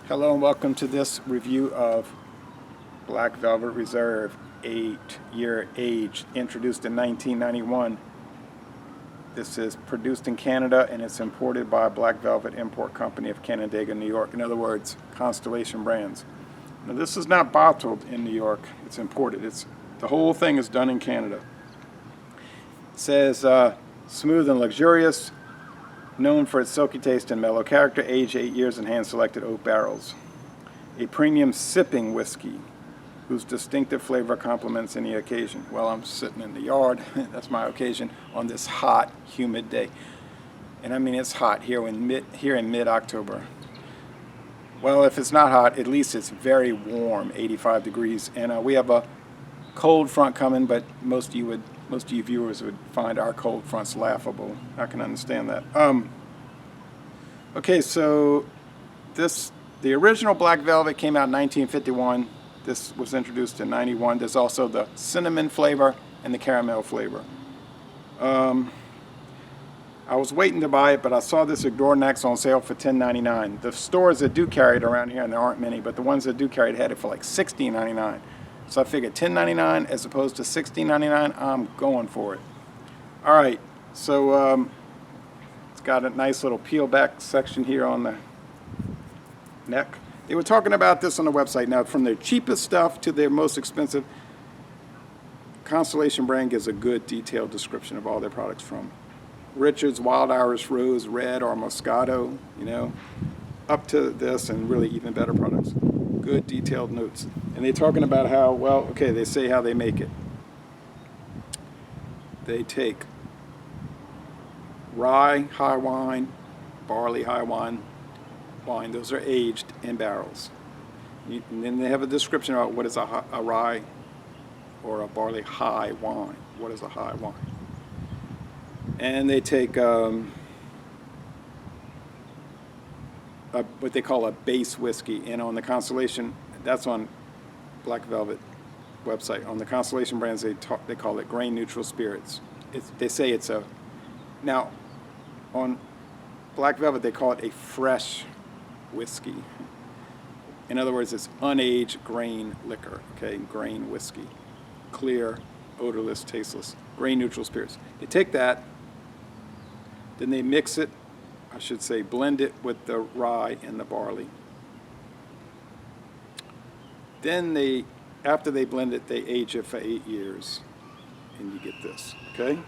Hello and welcome to this review of Black Velvet Reserve, 8-year age, introduced in 1991. This is produced in Canada and it's imported by Black Velvet Import Company of Canandaigua, New York. In other words, Constellation Brands. Now this is not bottled in New York, it's imported. The whole thing is done in Canada. It says smooth and luxurious, known for its silky taste and mellow character, aged 8 years in hand-selected oak barrels. A premium sipping whiskey whose distinctive flavor complements any occasion. Well, I'm sitting in the yard, that's my occasion, on this hot, humid day. And I mean, it's hot here in mid-October. Well, if it's not hot, at least it's very warm, 85 degrees. And we have a cold front coming, but most of you viewers would find our cold fronts laughable. I can understand that. Okay, so the original Black Velvet came out in 1951. This was introduced in 91. There's also the cinnamon flavor and the caramel flavor. I was waiting to buy it, but I saw this at Dornax on sale for $10.99. The stores that do carry it around here, and there aren't many, but the ones that do carry it had it for like $16.99. So I figured $10.99 as opposed to $16.99, I'm going for it. All right, so it's got a nice little peel back section here on the neck. They were talking about this on the website. Now, from their cheapest stuff to their most expensive, Constellation Brand gives a good detailed description of all their products, from Richard's Wild Irish Rose Red or Moscato, up to this and really even better products. Good detailed notes. And they're talking about how, well, okay, they say how they make it. They take rye high wine, barley high wine, those are aged in barrels. And then they have a description about what is a rye or a barley high wine. What is a high wine? And they take what they call a base whiskey. And on the Constellation, that's on Black Velvet website. On the Constellation Brands, they call it grain neutral spirits. They say it's a, now on Black Velvet they call it a fresh whiskey. In other words, it's unaged grain liquor, okay, grain whiskey. Clear, odorless, tasteless, grain neutral spirits. They take that, then they mix it, I should say blend it with the rye and the barley. Then after they blend it, they age it for 8 years, and you get this, okay?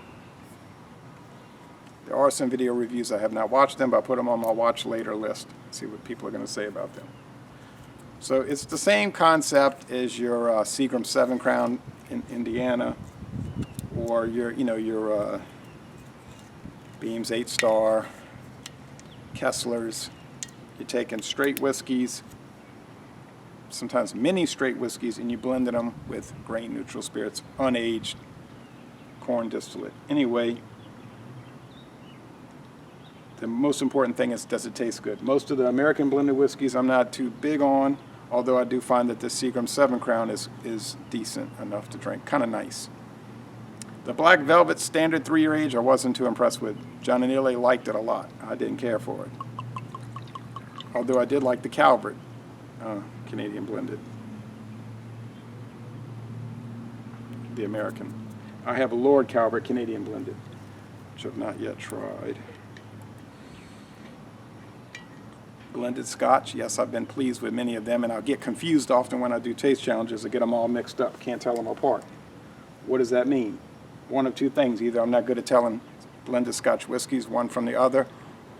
There are some video reviews. I have not watched them, but I put them on my watch later list. See what people are going to say about them. So it's the same concept as your Seagram 7 Crown in Indiana, or your Beams 8 Star, Kesslers. You're taking straight whiskeys, sometimes mini straight whiskeys, and you blended them with grain neutral spirits, unaged corn distillate. Anyway, the most important thing is, does it taste good? Most of the American blended whiskeys I'm not too big on, although I do find that the Seagram 7 Crown is decent enough to drink, kind of nice. The Black Velvet standard 3-year age I wasn't too impressed with. John and Ely liked it a lot. I didn't care for it. Although I did like the Calvert Canadian blended. The American. I have a Lord Calvert Canadian blended, which I've not yet tried. Blended Scotch, yes, I've been pleased with many of them, and I get confused often when I do taste challenges. I get them all mixed up, can't tell them apart. What does that mean? One of two things: either I'm not good at telling blended Scotch whiskeys one from the other,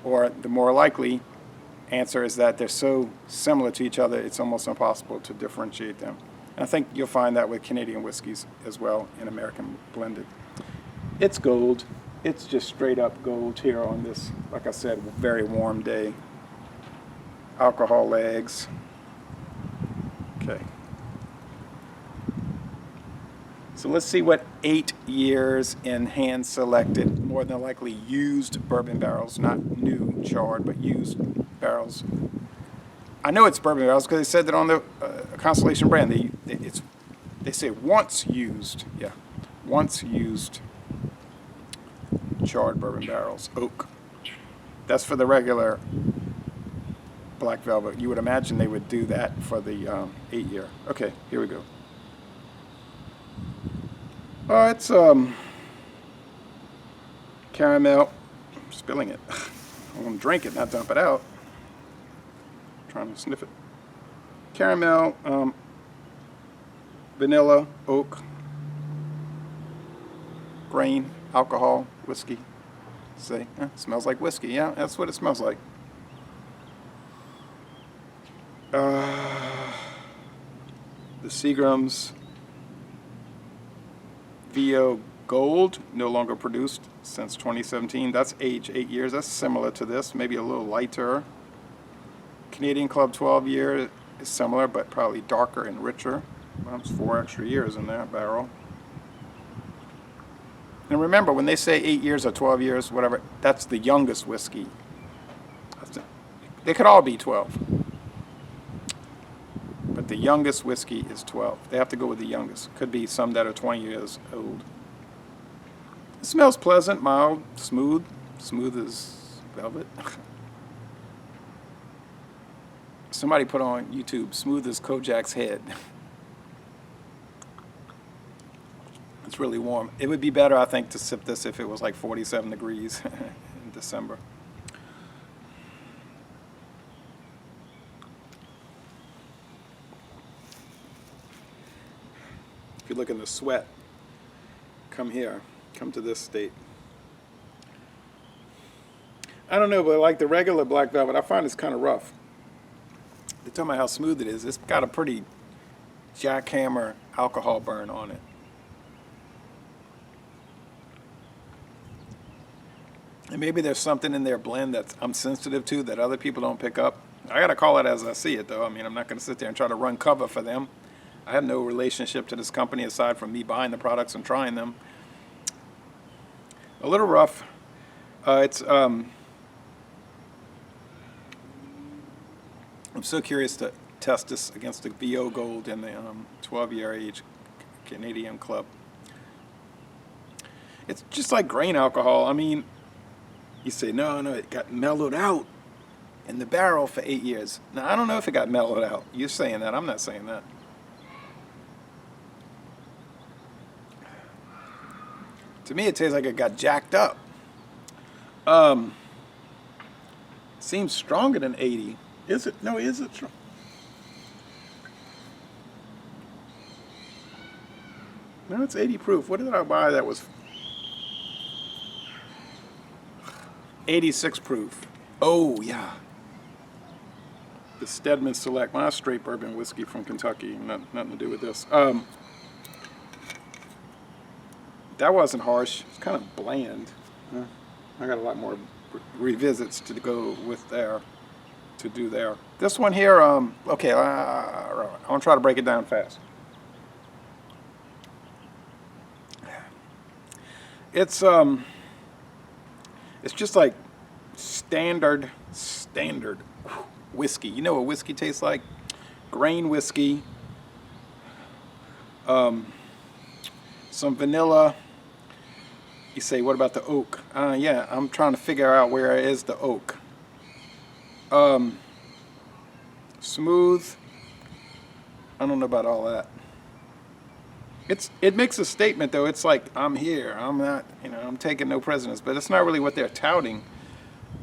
or the more likely answer is that they're so similar to each other it's almost impossible to differentiate them. And I think you'll find that with Canadian whiskeys as well in American blended. It's gold. It's just straight up gold here on this, like I said, very warm day. Alcohol legs. Okay. So let's see what 8 years in hand-selected, more than likely used bourbon barrels, not new charred, but used barrels. I know it's bourbon barrels because they said that on the Constellation Brand. They say once used, yeah, once used charred bourbon barrels, oak. That's for the regular black velvet. You would imagine they would do that for the 8-year. Okay, here we go. It's caramel. I'm spilling it. I want to drink it, not dump it out. I'm trying to sniff it. Caramel, vanilla, oak, grain, alcohol, whiskey. See, smells like whiskey. Yeah, that's what it smells like. The Seagram's VO Gold, no longer produced since 2017. That's age 8 years. That's similar to this, maybe a little lighter. Canadian Club 12 year is similar, but probably darker and richer. Well, it's 4 extra years in that barrel. And remember, when they say 8 years or 12 years, whatever, that's the youngest whiskey. They could all be 12. But the youngest whiskey is 12. They have to go with the youngest. Could be some that are 20 years old. It smells pleasant, mild, smooth. Smooth as velvet. Somebody put on YouTube, smooth as Kojak's head. It's really warm. It would be better, I think, to sip this if it was like 47 degrees in December. If you look in the sweat, come here, come to this state. I don't know, but like the regular black velvet, I find it's kind of rough. They tell me how smooth it is. It's got a pretty jackhammer alcohol burn on it. And maybe there's something in their blend that I'm sensitive to that other people don't pick up. I gotta call it as I see it, though. I mean, I'm not gonna sit there and try to run cover for them. I have no relationship to this company aside from me buying the products and trying them. A little rough. I'm so curious to test this against the VO Gold in the 12-year age Canadian Club. It's just like grain alcohol. I mean, you say, no, it got mellowed out in the barrel for 8 years. Now, I don't know if it got mellowed out. You're saying that. I'm not saying that. To me, it tastes like it got jacked up. Seems stronger than 80. Is it? No, is it strong? No, it's 80 proof. What did I buy that was 86 proof? Oh, yeah. The Stedman Select. My straight bourbon whiskey from Kentucky. Nothing to do with this. That wasn't harsh. It's kind of bland. I got a lot more revisits to go with there, to do there. This one here, okay, I'm gonna try to break it down fast. It's just like standard whiskey. You know what whiskey tastes like? Grain whiskey, some vanilla. You say, what about the oak? Yeah, I'm trying to figure out where is the oak. Smooth. I don't know about all that. It makes a statement though. It's like, I'm here. I'm not, I'm taking no prisoners. But it's not really what they're touting.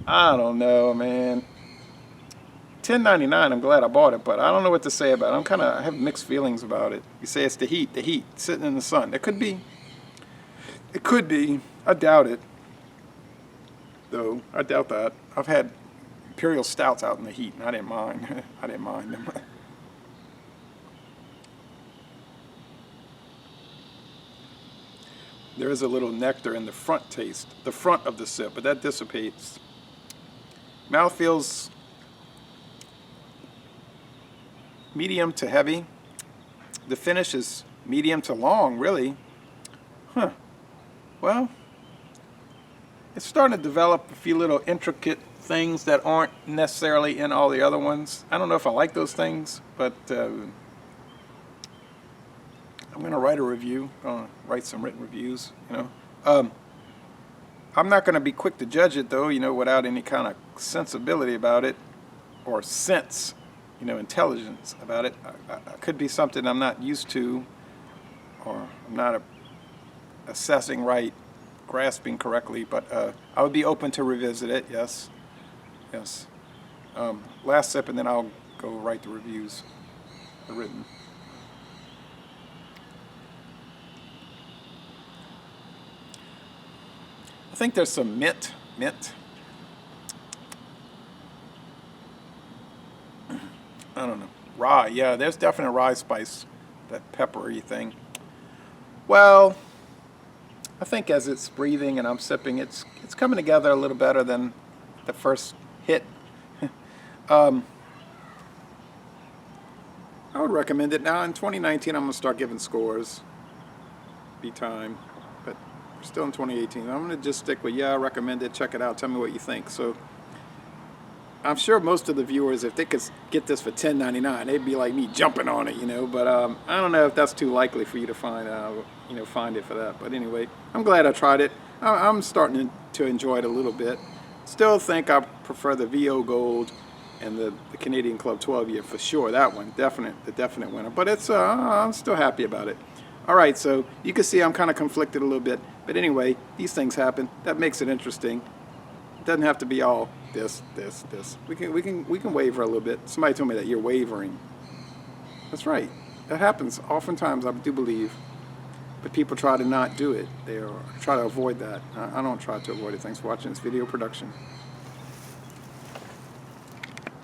I don't know, man. $10.99. I'm glad I bought it, but I don't know what to say about it. I have mixed feelings about it. You say it's the heat sitting in the sun. It could be. It could be. I doubt it, though. I doubt that. I've had Imperial Stouts out in the heat, and I didn't mind. I didn't mind them. There is a little nectar in the front taste, the front of the sip, but that dissipates. Mouth feels medium to heavy. The finish is medium to long, really. Huh. Well, it's starting to develop a few little intricate things that aren't necessarily in all the other ones. I don't know if I like those things, but I'm going to write a review. I'm going to write some written reviews, I'm not going to be quick to judge it, though, without any kind of sensibility about it. or sense, intelligence about it. Could be something I'm not used to, or I'm not assessing right, grasping correctly, but I would be open to revisit it, yes. Yes. Last sip, and then I'll go write the reviews, the written. I think there's some mint. I don't know. Rye, yeah, there's definite rye spice, that peppery thing. Well, I think as it's breathing and I'm sipping, it's coming together a little better than the first hit. I would recommend it. Now in 2019, I'm going to start giving scores. Be time. But we're still in 2018. I'm going to just stick with, I recommend it. Check it out. Tell me what you think. So I'm sure most of the viewers, if they could get this for $10.99, they'd be like me jumping on it, But I don't know if that's too likely for you to find it for that. But anyway, I'm glad I tried it. I'm starting to enjoy it a little bit. Still think I prefer the VO Gold and the Canadian Club 12 year for sure. That one, the definite winner. But it's I'm still happy about it. All right, so you can see I'm kind of conflicted a little bit. But anyway, these things happen. That makes it interesting. It doesn't have to be all this. We can waver a little bit. Somebody told me that you're wavering. That's right. That happens oftentimes, I do believe. But people try to not do it. They try to avoid that. I don't try to avoid it. Thanks for watching this video production.